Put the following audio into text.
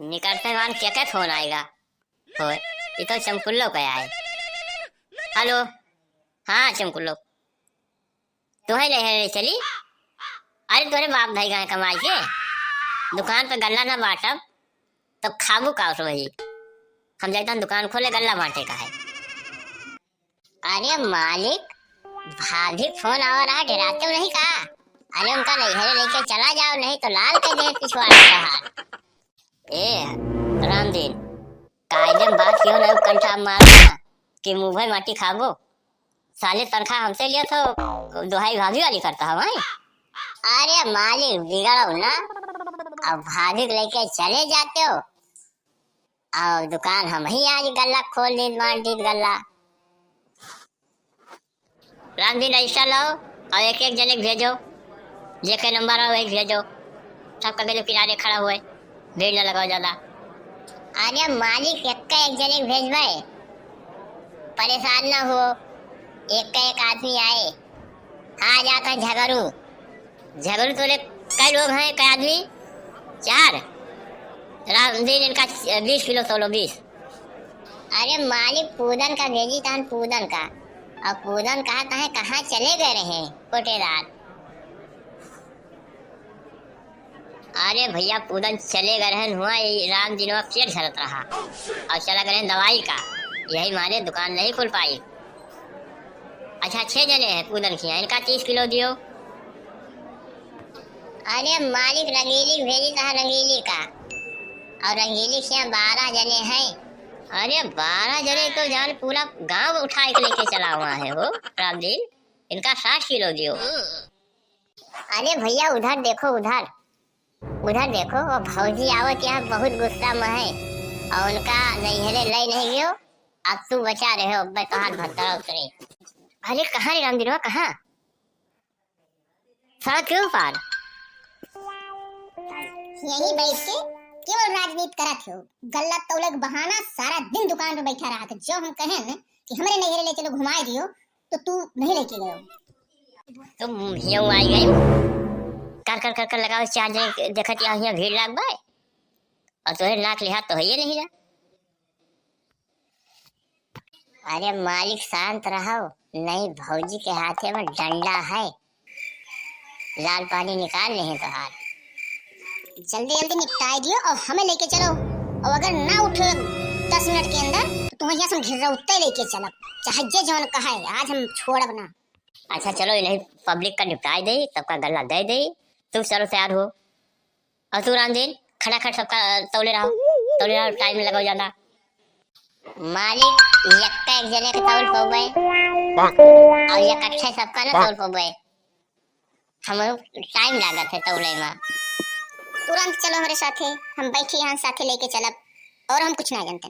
निकलते मान क्या क्या फोन आएगा। हो ये तो चमकुल्लो का है। हेलो, हाँ चमकुल्लो, तुम्हें नहीं चली? अरे तुम्हारे बाप भाई गए कमाई के दुकान पे गल्ला ना बांटब तो खाबू का वही। हम जाता दुकान खोले गल्ला बांटे का है। अरे मालिक, भाभी फोन आ रहा डराते हो नहीं का? अरे उनका नहीं है लेके चला जाओ, नहीं तो लाल के दे पिछवाड़ा का हाथ। ए रामदीन, कायदे में बात क्यों नहीं कंठा मारना कि मुंह भर माटी खाबो। साले तनखा हमसे लिया तो दुहाई भाभी वाली करता है भाई। अरे मालिक बिगड़ो ना, अब भाभी लेके चले जाते हो और दुकान हम ही आज गल्ला खोल दी बांट दी गल्ला। रामदीन ऐसा लो और एक एक जने भेजो, जेके नंबर हो एक भेजो, सबका गले किनारे खड़ा हुए, भीड़ न लगाओ ज्यादा। अरे मालिक एक जने भेजवाए, परेशान ना हो, एक आदमी आए। हाँ जाता झगड़ू तो कई लोग हैं, कई आदमी? 4। रामदीन इनका 20 किलो तोलो 20। अरे मालिक पूदन का भेजी तान पूदन का, और पूदन कहाँ चले गए रहे कोटेदार। अरे भैया पूदन चले गए रहे हुआ राम दिनों पेट झलत रहा और चला गए दवाई का, यही माने दुकान नहीं खुल पाई। अच्छा 6 जने हैं पूदन की, इनका 30 किलो दियो। अरे मालिक रंगीली भेजी था, रंगीली का, और रंगीली से 12 जने हैं। अरे 12 जने तो जान पूरा गांव उठा के लेके चला हुआ है वो रामदीन, इनका 60 किलो दियो। अरे भैया उधर देखो, उधर देखो, वो भौजी आवत यहाँ बहुत गुस्सा में है और उनका नैहरे ले नहीं गयो, अब तू बचा रहे हो मैं तो हाथ भत्तरा उतरे। अरे कहाँ रे रामदीनवा, कहाँ? सड़क क्यों पार? यही बैठ के केवल राजनीति करत हो, गल्ला तौलक बहाना सारा दिन दुकान पे बैठा रहा था। जो हम कहे न कि हमरे नैहरे ले चलो घुमाए दियो तो तू नहीं लेके गयो। तुम यूं आई गई कर लगाओ 4 जने देखत यहाँ भीड़ लाग बाय और तोहे नाक लिहाज तो है नहीं ना। अरे मालिक शांत रहो, नहीं भौजी के हाथे में डंडा है, लाल पानी निकाल नहीं तो हाथ। जल्दी निपटाए दियो और हमें लेके चलो, और अगर ना उठे 10 मिनट के अंदर तो तुम्हें यहाँ से घिर उठते लेके चलो, चाहे जे जौन कहा है, आज हम छोड़ब ना। अच्छा चलो इन्हें पब्लिक का निपटाए दे, सबका गल्ला दे दे, तुम चलो तैयार हो। और तू रामदीन खड़ा सबका तौले रहो, टाइम लगाओ ज्यादा। मालिक एक जने के तौल पौबे और इकट्ठे सबका ना तौल पौबे, हम टाइम लागत है तौले में। तुरंत चलो हमारे साथे, हम बैठे यहाँ साथे लेके चलब और हम कुछ ना जानते।